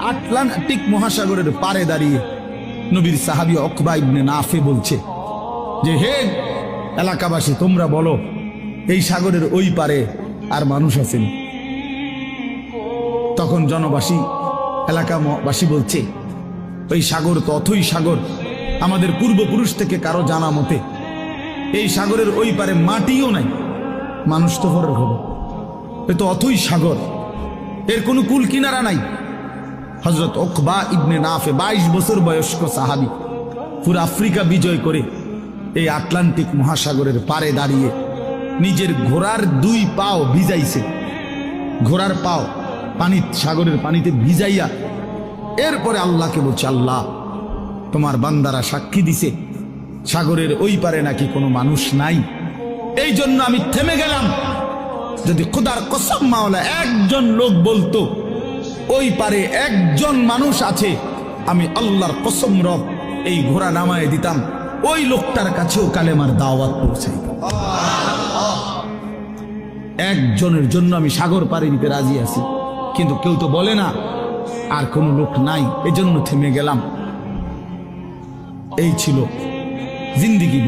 Atlantic মহাসাগরের পারে দাঁড়িয়ে নবীর সাহাবী উকবা ইবনে নাফে বলছে যে, হে এলাকাবাসী, তোমরা বলো এই সাগরের ওই পারে আর মানুষ আছেন? তখন জনবাসী, এলাকাবাসী বলছে, ওই সাগর তো অথই সাগর, আমাদের পূর্বপুরুষ থেকে কারো জানা মতে এই সাগরের ওই পারে মাটিও নাই, মানুষ তো ফরক হবে, এ তো অথই সাগর, এর কোনো কুল কিনারা নাই। হযরত উকবা ইবনে নাফে 22 বছর বয়স্ক সাহাবী, পুরো আফ্রিকা বিজয় করে এই আটলান্টিক মহাসাগরের পারে দাঁড়িয়ে নিজের ঘোড়ার 2 পাও ভিজাইছে, ঘোড়ার পাও সাগরের পানিতে ভিজাইয়া এরপরে আল্লাহকে বলছে, আল্লাহ তোমার বান্দারা সাক্ষী দিছে সাগরের ওই পারে নাকি কোনো মানুষ নাই, এই জন্য আমি থেমে গেলাম। যদি খোদার কসম মাওলা একজন লোক বলতো ওই পারে একজন মানুষ আছে, আমি আল্লাহর কসম রব এই ঘোড়া নামায় দিতাম, ওই লোকটার কাছেও কালেমার দাওয়াত পৌঁছাইত। একজনের জন্য আমি সাগর পাড়ি দিতে রাজি আছি, কিন্তু কেউ তো বলে না আর কোনো লোক নাই, এজন্য থেমে গেলাম। এই ছিল জিন্দেগি।